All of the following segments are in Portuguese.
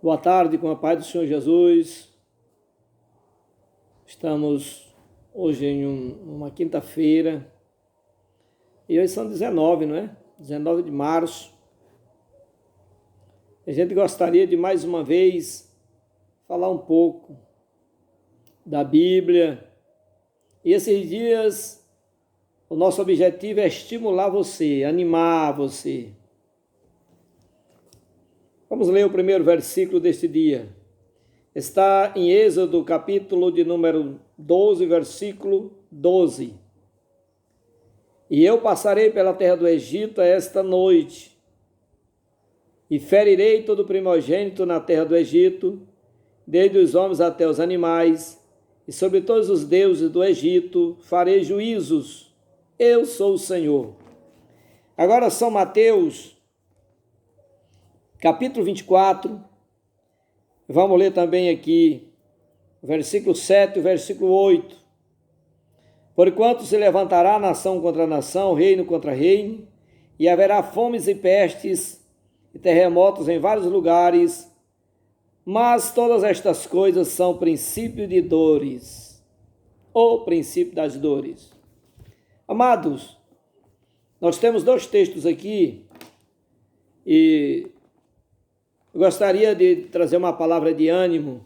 Boa tarde, com a paz do Senhor Jesus. Estamos hoje em uma quinta-feira e hoje são 19, não é? 19 de março. A gente gostaria de mais uma vez falar um pouco da Bíblia. E esses dias o nosso objetivo é estimular você, animar você. Vamos ler o primeiro versículo deste dia. Está em Êxodo, capítulo de número 12, versículo 12. E eu passarei pela terra do Egito esta noite, e ferirei todo primogênito na terra do Egito, desde os homens até os animais, e sobre todos os deuses do Egito farei juízos. Eu sou o Senhor. Agora São Mateus, capítulo 24, vamos ler também aqui, versículo 7 e versículo 8. Porquanto se levantará nação contra nação, reino contra reino, e haverá fomes e pestes e terremotos em vários lugares, mas todas estas coisas são princípio de dores, o princípio das dores. Amados, nós temos dois textos aqui, e eu gostaria de trazer uma palavra de ânimo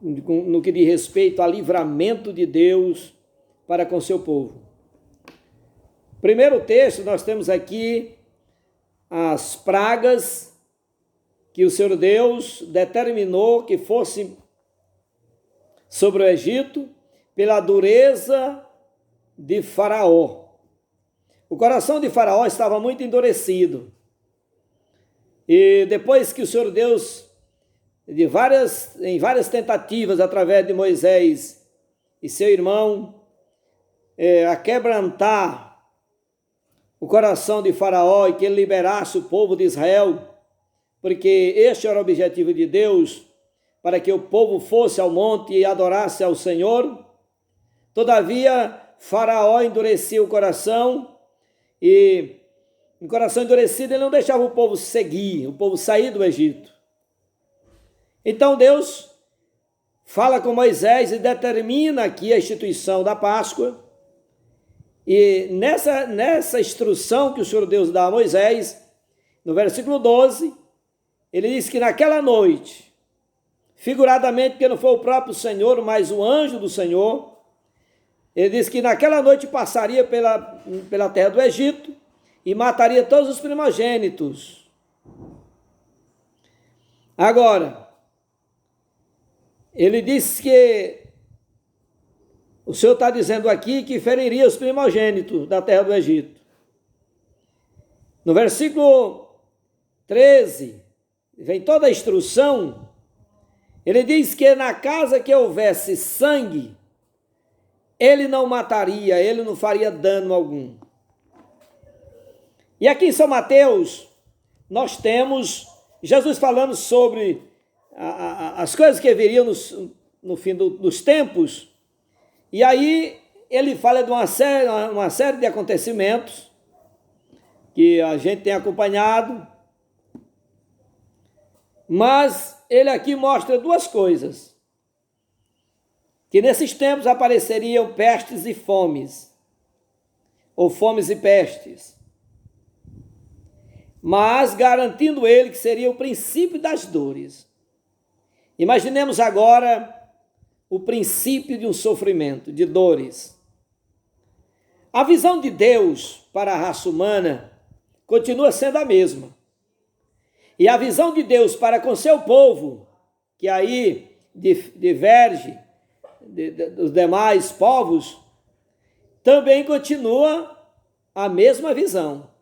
no que diz respeito ao livramento de Deus para com seu povo. Primeiro texto, nós temos aqui as pragas que o Senhor Deus determinou que fossem sobre o Egito pela dureza de Faraó. O coração de Faraó estava muito endurecido. E depois que o Senhor Deus, em várias tentativas, através de Moisés e seu irmão, a quebrantar o coração de Faraó e que ele liberasse o povo de Israel, porque este era o objetivo de Deus, para que o povo fosse ao monte e adorasse ao Senhor. Todavia, Faraó endurecia o coração e em coração endurecido, ele não deixava o povo seguir, o povo sair do Egito. Então Deus fala com Moisés e determina aqui a instituição da Páscoa. E nessa instrução que o Senhor Deus dá a Moisés, no versículo 12, ele diz que naquela noite, figuradamente, porque não foi o próprio Senhor, mas o anjo do Senhor, ele diz que naquela noite passaria pela terra do Egito, e mataria todos os primogênitos. Agora, ele diz que o Senhor está dizendo aqui que feriria os primogênitos da terra do Egito. No versículo 13, vem toda a instrução. Ele diz que na casa que houvesse sangue, ele não mataria, ele não faria dano algum. E aqui em São Mateus, nós temos Jesus falando sobre as coisas que viriam no fim dos tempos. E aí ele fala de uma série de acontecimentos que a gente tem acompanhado. Mas ele aqui mostra duas coisas. Que nesses tempos apareceriam pestes e fomes, ou fomes e pestes. Mas garantindo ele que seria o princípio das dores. Imaginemos agora o princípio de um sofrimento, de dores. A visão de Deus para a raça humana continua sendo a mesma. E a visão de Deus para com seu povo, que aí diverge dos demais povos, também continua a mesma visão.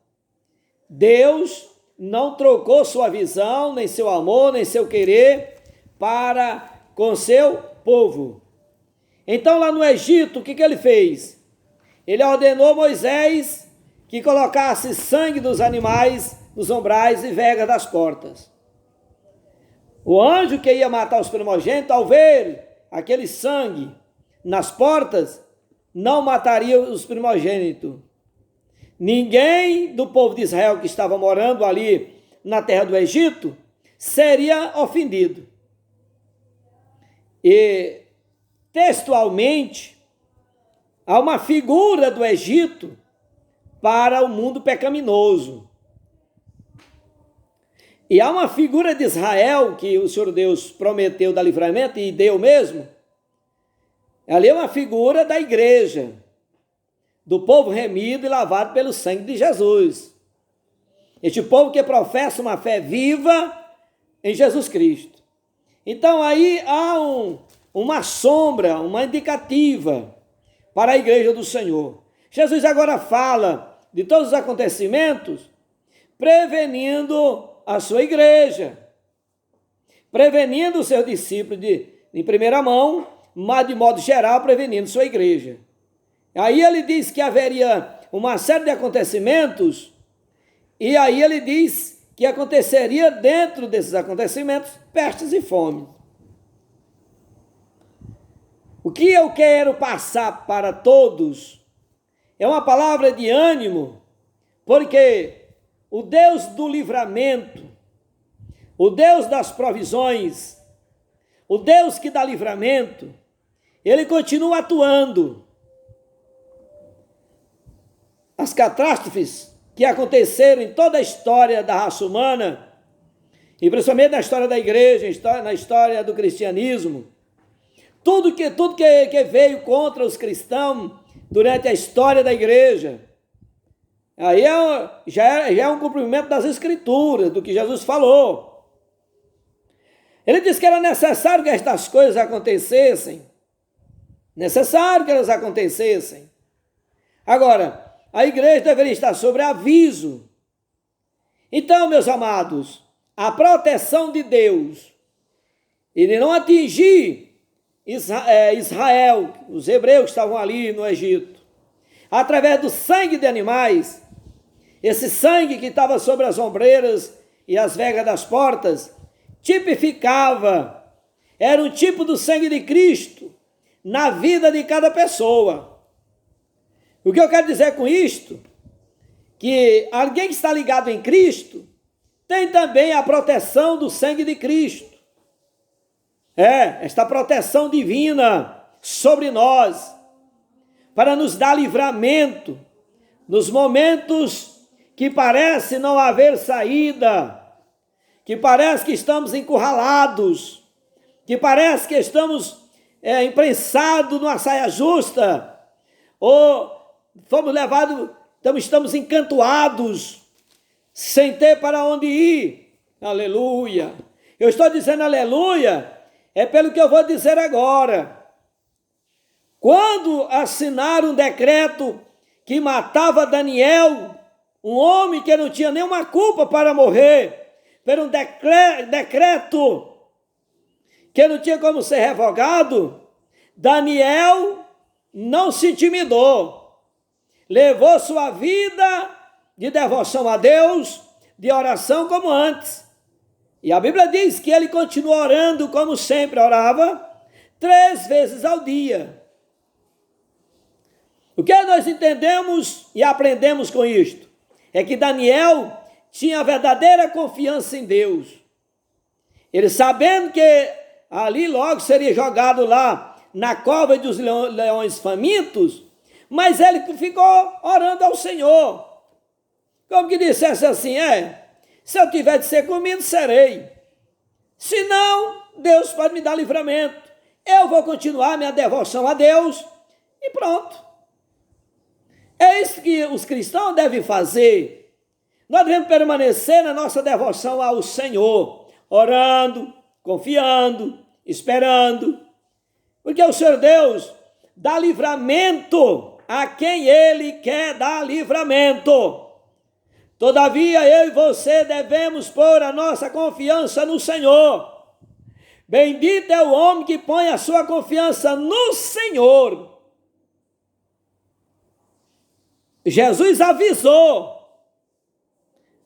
Deus não trocou sua visão, nem seu amor, nem seu querer para com seu povo. Então lá no Egito, o que ele fez? Ele ordenou a Moisés que colocasse sangue dos animais nos ombrais e vegas das portas. O anjo que ia matar os primogênitos, ao ver aquele sangue nas portas, não mataria os primogênitos. Ninguém do povo de Israel que estava morando ali na terra do Egito seria ofendido. E, textualmente, há uma figura do Egito para o mundo pecaminoso. E há uma figura de Israel que o Senhor Deus prometeu dar livramento e deu mesmo. Ali é uma figura da igreja, do povo remido e lavado pelo sangue de Jesus. Este povo que professa uma fé viva em Jesus Cristo. Então aí há uma sombra, uma indicativa para a igreja do Senhor. Jesus agora fala de todos os acontecimentos, prevenindo a sua igreja, prevenindo os seus discípulos em primeira mão, mas de modo geral prevenindo sua igreja. Aí ele diz que haveria uma série de acontecimentos, e aí ele diz que aconteceria dentro desses acontecimentos pestes e fome. O que eu quero passar para todos é uma palavra de ânimo, porque o Deus do livramento, o Deus das provisões, o Deus que dá livramento, ele continua atuando. As catástrofes que aconteceram em toda a história da raça humana, e principalmente na história da igreja, na história do cristianismo, tudo que veio contra os cristãos durante a história da igreja, aí já é um cumprimento das Escrituras, do que Jesus falou. Ele disse que era necessário que estas coisas acontecessem, necessário que elas acontecessem. Agora, a igreja deveria estar sobre aviso. Então, meus amados, a proteção de Deus, ele não atingir Israel, os hebreus que estavam ali no Egito, através do sangue de animais, esse sangue que estava sobre as ombreiras e as vegas das portas, tipificava, era um tipo do sangue de Cristo na vida de cada pessoa. O que eu quero dizer com isto? Que alguém que está ligado em Cristo tem também a proteção do sangue de Cristo. Esta proteção divina sobre nós, para nos dar livramento nos momentos que parece não haver saída, que parece que estamos encurralados, que parece que estamos imprensados numa saia justa, ou fomos levados, estamos encantoados, sem ter para onde ir. Aleluia! Eu estou dizendo aleluia, é pelo que eu vou dizer agora. Quando assinaram um decreto que matava Daniel, um homem que não tinha nenhuma culpa para morrer, por um decreto que não tinha como ser revogado, Daniel não se intimidou, levou sua vida de devoção a Deus, de oração como antes. E a Bíblia diz que ele continuou orando como sempre orava, 3 vezes ao dia. O que nós entendemos e aprendemos com isto? É que Daniel tinha verdadeira confiança em Deus. Ele sabendo que ali logo seria jogado lá na cova dos leões famintos, mas ele ficou orando ao Senhor. Como que dissesse assim, se eu tiver de ser comido, serei. Se não, Deus pode me dar livramento. Eu vou continuar minha devoção a Deus e pronto. É isso que os cristãos devem fazer. Nós devemos permanecer na nossa devoção ao Senhor, orando, confiando, esperando, porque o Senhor Deus dá livramento a quem Ele quer dar livramento. Todavia, eu e você devemos pôr a nossa confiança no Senhor. Bendito é o homem que põe a sua confiança no Senhor. Jesus avisou,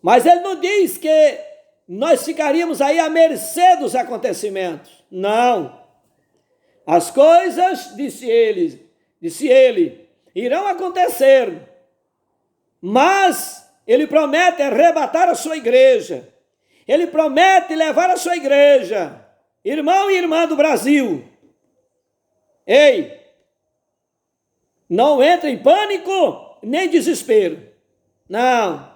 mas ele não diz que nós ficaríamos aí à mercê dos acontecimentos. Não. As coisas, disse ele, irão acontecer, mas ele promete arrebatar a sua igreja. Ele promete levar a sua igreja, irmão e irmã do Brasil. Ei, não entre em pânico nem desespero. Não.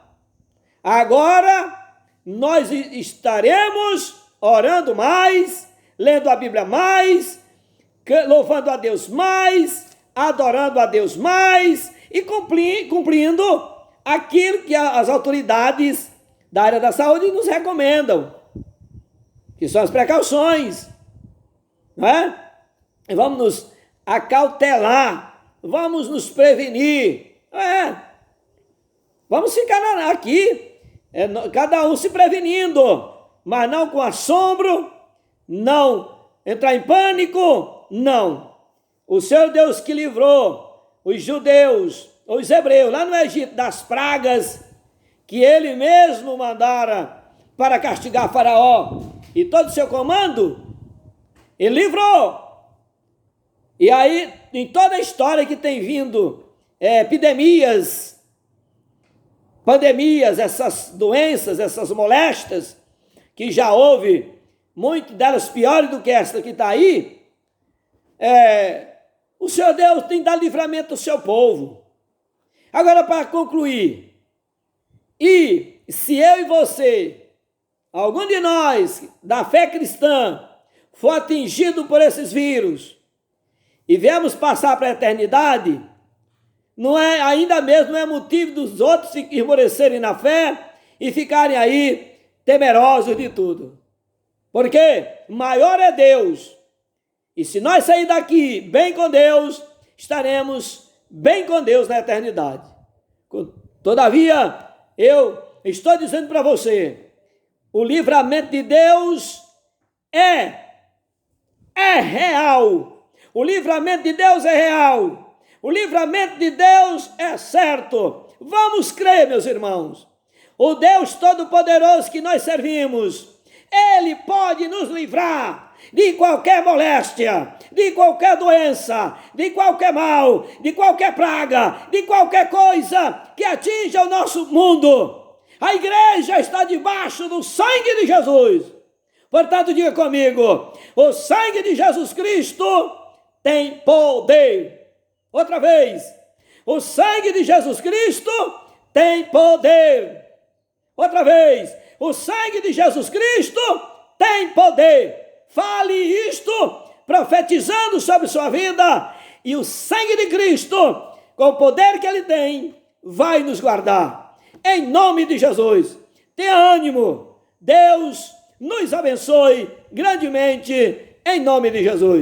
Agora nós estaremos orando mais, lendo a Bíblia mais, louvando a Deus mais, adorando a Deus mais e cumprindo aquilo que as autoridades da área da saúde nos recomendam, que são as precauções, não é? E vamos nos acautelar, vamos nos prevenir, não é? Vamos ficar aqui, cada um se prevenindo, mas não com assombro, não entrar em pânico, não. O Senhor Deus que livrou os judeus, os hebreus, lá no Egito, das pragas que ele mesmo mandara para castigar Faraó e todo o seu comando, ele livrou. E aí, em toda a história que tem vindo epidemias, pandemias, essas doenças, essas moléstias, que já houve, muitas delas piores do que esta que está aí, o Senhor Deus tem dado livramento ao seu povo. Agora, para concluir, e se eu e você, algum de nós da fé cristã, for atingido por esses vírus e viemos passar para a eternidade, ainda mesmo não é motivo dos outros se esmorecerem na fé e ficarem aí temerosos de tudo. Porque maior é Deus. E se nós sair daqui bem com Deus, estaremos bem com Deus na eternidade. Todavia, eu estou dizendo para você, o livramento de Deus é real. O livramento de Deus é real. O livramento de Deus é certo. Vamos crer, meus irmãos. O Deus Todo-Poderoso que nós servimos, Ele pode nos livrar de qualquer moléstia, de qualquer doença, de qualquer mal, de qualquer praga, de qualquer coisa que atinja o nosso mundo. A igreja está debaixo do sangue de Jesus. Portanto, diga comigo, o sangue de Jesus Cristo tem poder. Outra vez, o sangue de Jesus Cristo tem poder. Outra vez, o sangue de Jesus Cristo tem poder. Fale isto, profetizando sobre sua vida, e o sangue de Cristo, com o poder que Ele tem, vai nos guardar. Em nome de Jesus, tenha ânimo. Deus nos abençoe grandemente, em nome de Jesus.